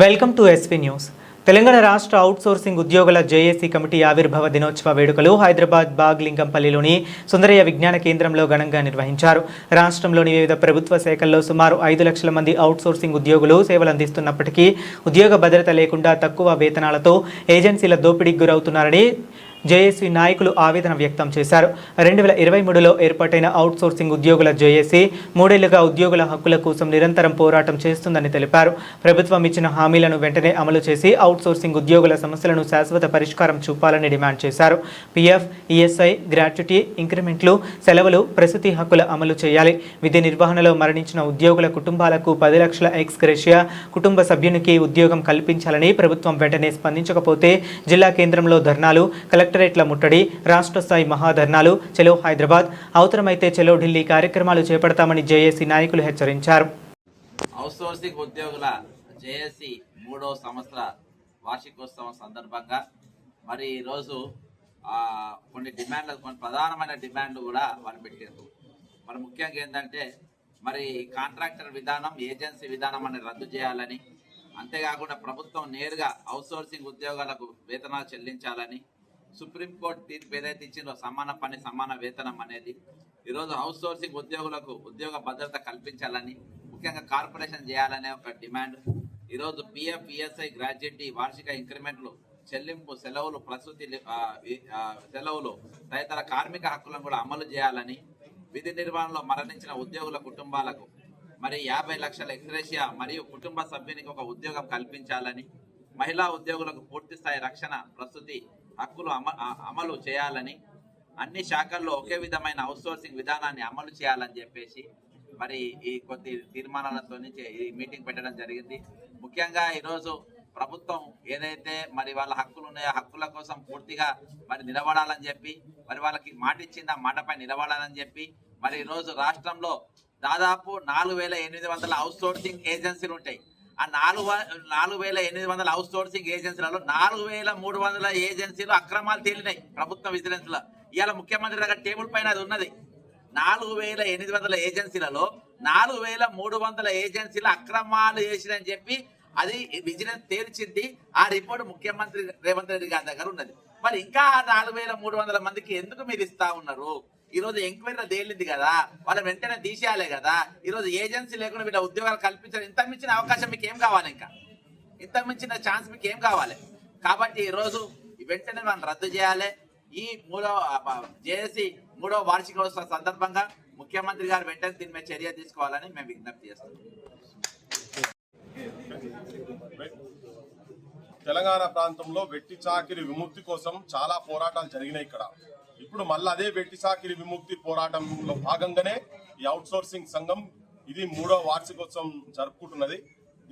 Welcome to SP news. Telangana రాష్ట్ర outsourcing ఉద్యోగుల JAC committee ఆవిర్భావ దినోత్సవ వేడుకలు హైదరాబాద్ బాగ్ లింగంపల్లిలోని సుందరయ్య విజ్ఞాన కేంద్రంలో ఘనంగా నిర్వహించారు. రాష్ట్రంలోని వివిధ ప్రభుత్వ శాఖల్లో సుమారు 5 లక్షల మంది అవుట్సోర్సింగ్ ఉద్యోగులు సేవలందిస్తున్నప్పటికీ ఉద్యోగ భద్రత లేకుండా తక్కువ వేతనాలతో ఏజెన్సీల దోపిడీకి గురవుతున్నారని జేఏసీ నాయకులు ఆవేదన వ్యక్తం చేశారు. 2023లో ఏర్పాటైన అవుట్సోర్సింగ్ ఉద్యోగుల జేఏసీ 3 ఏళ్లుగా ఉద్యోగుల హక్కుల కోసం నిరంతరం పోరాటం చేస్తుందని తెలిపారు. ప్రభుత్వం ఇచ్చిన హామీలను వెంటనే అమలు చేసి అవుట్సోర్సింగ్ ఉద్యోగుల సమస్యలను శాశ్వత పరిష్కారం చూపాలని డిమాండ్ చేశారు. పీఎఫ్, ఈఎస్ఐ, గ్రాట్యుటీ, ఇంక్రిమెంట్లు, సెలవులు, ప్రసూతి హక్కుల అమలు చేయాలి. విధి నిర్వహణలో మరణించిన ఉద్యోగుల కుటుంబాలకు 10 లక్షల ఎక్స్ గ్రేషియా కుటుంబ సభ్యునికి ఉద్యోగం కల్పించాలని ప్రభుత్వం వెంటనే స్పందించకపోతే జిల్లా కేంద్రంలో ధర్నాలు, కలెక్టరేట్ల ముట్టడి, రాష్ట్ర స్థాయి మహాధర్నాలు, చెలో హైదరాబాద్, అవసరమైతే చెలో ఢిల్లీ కార్యక్రమాలు చేపడతామని జేఏసీ నాయకులు హెచ్చరించారు. అవుట్సోర్సింగ్ ఉద్యోగుల జేఏసీ 3వ సంవత్సర వార్షికోత్సవం సందర్భంగా మరి ఈరోజు కొన్ని ప్రధానమైన డిమాండ్లు కూడా వాళ్ళు పెట్టారు. మరి ముఖ్యంగా ఏంటంటే మరి కాంట్రాక్టర్ విధానం, ఏజెన్సీ విధానం అనేది రద్దు చేయాలని, అంతేకాకుండా ప్రభుత్వం నేరుగా అవుట్సోర్సింగ్ ఉద్యోగాలకు వేతనాలు చెల్లించాలని, సుప్రీంకోర్టు తీర్పు ఏదైతే ఇచ్చిందో సమాన పని సమాన వేతనం అనేది, ఈరోజు అవుట్సోర్సింగ్ ఉద్యోగులకు ఉద్యోగ భద్రత కల్పించాలని, ముఖ్యంగా కార్పొరేషన్ చేయాలనే ఒక డిమాండ్. ఈరోజు పిఎఫ్, ఈఎస్ఐ, గ్రాట్యుటీ, వార్షిక ఇంక్రిమెంట్లు, చెల్లింపు, సెలవులు, ప్రసూతి సెలవులు తదితర కార్మిక హక్కులను కూడా అమలు చేయాలని, విధి నిర్వహణలో మరణించిన ఉద్యోగుల కుటుంబాలకు మరి 50 లక్షల ఎక్స్గ్రేషియా మరియు కుటుంబ సభ్యునికి ఒక ఉద్యోగం కల్పించాలని, మహిళా ఉద్యోగులకు పూర్తి స్థాయి రక్షణ, ప్రసూతి హక్కులు అమలు చేయాలని, అన్ని శాఖల్లో ఒకే విధమైన అవుట్సోర్సింగ్ విధానాన్ని అమలు చేయాలని చెప్పేసి మరి ఈ కొద్ది తీర్మానాలతో ఈ మీటింగ్ పెట్టడం జరిగింది. ముఖ్యంగా ఈరోజు ప్రభుత్వం ఏదైతే మరి వాళ్ళ హక్కులు ఉన్నాయో హక్కుల కోసం పూర్తిగా మరి నిలబడాలని చెప్పి, మరి వాళ్ళకి మాట ఇచ్చింది ఆ మాటపై నిలబడాలని చెప్పి, మరి ఈరోజు రాష్ట్రంలో దాదాపు 4,800 అవుట్సోర్సింగ్ ఏజెన్సీలు ఉంటాయి. ఆ 4,800 అవుట్సోర్సింగ్ ఏజెన్సీలలో 4,300 ఏజెన్సీలు అక్రమాలు తేలినాయి ప్రభుత్వ విజిలెన్స్ లో. ఇవాళ ముఖ్యమంత్రి దగ్గర టేబుల్ పైన అది ఉన్నది. 4,800 ఏజెన్సీలలో 4,300 ఏజెన్సీలు అక్రమాలు చేసిరని చెప్పి అది విజిలెన్స్ తేల్చింది. ఆ రిపోర్ట్ ముఖ్యమంత్రి రేవంత్ రెడ్డి గారి దగ్గర ఉన్నది. మరి ఇంకా 4,300 మందికి ఎందుకు మీరు ఇస్తా ఉన్నారు? ఈరోజు ఎంక్వైరీలో తేలింది కదా, వాళ్ళ వెంటనే తీసేయాలి కదా. ఈరోజు ఏజెన్సీ లేకుండా వీళ్ళ ఉద్యోగాలు కల్పించాలి. ఇంత మించిన అవకాశం మీకు ఏం కావాలి? ఇంకా ఇంత మించిన ఛాన్స్ మీకు ఏం కావాలి? కాబట్టి ఈరోజు వెంటనే మనం రద్దు చేయాలి. ఈ 3వ జేఏసీ 3వ వార్షికోత్సవ సందర్భంగా ముఖ్యమంత్రి గారు వెంటనే దీని మీద చర్య తీసుకోవాలని మేము విజ్ఞప్తి చేస్తున్నాం. తెలంగాణ ప్రాంతంలో వెట్టి చాకిరి విముక్తి కోసం చాలా పోరాటాలు జరిగినాయి. ఇప్పుడు మళ్ళీ అదే వెట్టి చాకిరి విముక్తి పోరాటంలో భాగంగానే ఈ అవుట్సోర్సింగ్ సంఘం ఇది 3వ వార్షికోత్సవం జరుపుకుంటున్నది.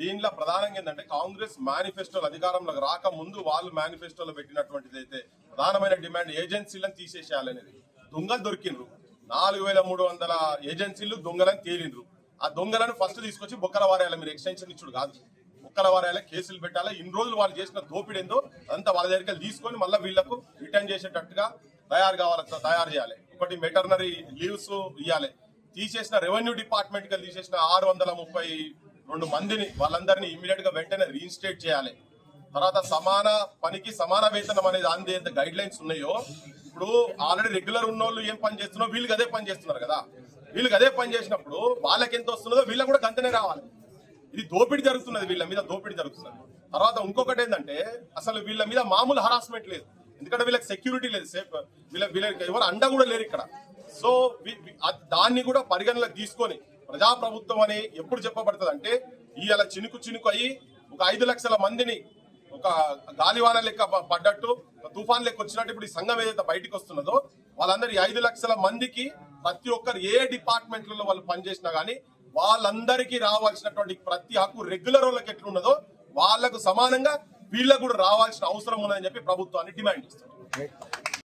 దీనిలో ప్రధానంగా ఏంటంటే కాంగ్రెస్ మేనిఫెస్టోలు అధికారంలోకి రాకముందు వాళ్ళు మేనిఫెస్టోలో పెట్టినటువంటిది అయితే ప్రధానమైన డిమాండ్ ఏజెన్సీలను తీసేసేయాలనేది. దొంగలు దొరికిండ్రు, 4,300 ఏజెన్సీలు దొంగలని తేలిండ్రు. ఆ దొంగలను ఫస్ట్ తీసుకొచ్చి బొక్కల వారాయాల మీరు ఎక్స్టెన్షన్ ఇచ్చుడు కాదు, బొక్కల వారాయాల కేసులు పెట్టాలి. ఇన్ని రోజులు వాళ్ళు చేసిన దోపిడీ ఏందో అంతా వాళ్ళ దగ్గరికి తీసుకొని మళ్ళీ వీళ్లకు రిటర్న్ చేసేటట్టుగా తయారు చేయాలి. ఒకటి వెటర్నరీ లీవ్స్ ఇవ్వాలి. తీసేసిన రెవెన్యూ డిపార్ట్మెంట్ గా తీసేసిన 632 మందిని వాళ్ళందరినీ ఇమీడియట్ గా వెంటనే రీఇన్స్టేట్ చేయాలి. తర్వాత సమాన పనికి సమాన వేతనం అనేది అందే గైడ్ లైన్స్ ఉన్నాయో, ఇప్పుడు ఆల్రెడీ రెగ్యులర్ ఉన్న వాళ్ళు ఏం పని చేస్తున్నారో వీళ్ళకి అదే పని చేస్తున్నారు కదా. వీళ్ళకి అదే పని చేసినప్పుడు వాళ్ళకి ఎంత వస్తున్నదో వీళ్ళకి కూడా గంతనే రావాలి. ఇది దోపిడీ జరుగుతున్నది, వీళ్ళ మీద దోపిడీ జరుగుతున్నది. తర్వాత ఇంకొకటి ఏంటంటే అసలు వీళ్ళ మీద మామూలు హరాస్మెంట్ లేదు, ఎందుకంటే వీళ్ళకి సెక్యూరిటీ లేదు, వీళ్ళకి ఎవరు అండ కూడా లేరు ఇక్కడ. సో దాన్ని కూడా పరిగణలోకి తీసుకొని ప్రజాప్రభుత్వం అని ఎప్పుడు చెప్పబడుతుంది అంటే ఇవాళ చినుకు అయ్యి ఒక 5 లక్షల మందిని ఒక గాలివాన లెక్క పడ్డట్టు, తుఫాన్ లెక్క వచ్చినట్టు ఇప్పుడు ఈ సంఘం ఏదైతే బయటకు వస్తున్నదో వాళ్ళందరూ 5 లక్షల మందికి ప్రతి ఒక్కరు ఏ డిపార్ట్మెంట్లలో వాళ్ళు పనిచేసినా గానీ వాళ్ళందరికీ రావాల్సినటువంటి ప్రతి హక్కు రెగ్యులర్ వాళ్ళకి ఎట్లున్నదో వాళ్లకు సమానంగా వీళ్ళకు కూడా రావాల్సిన అవసరం ఉన్నదని చెప్పి ప్రభుత్వాన్ని డిమాండ్ చేస్తారు.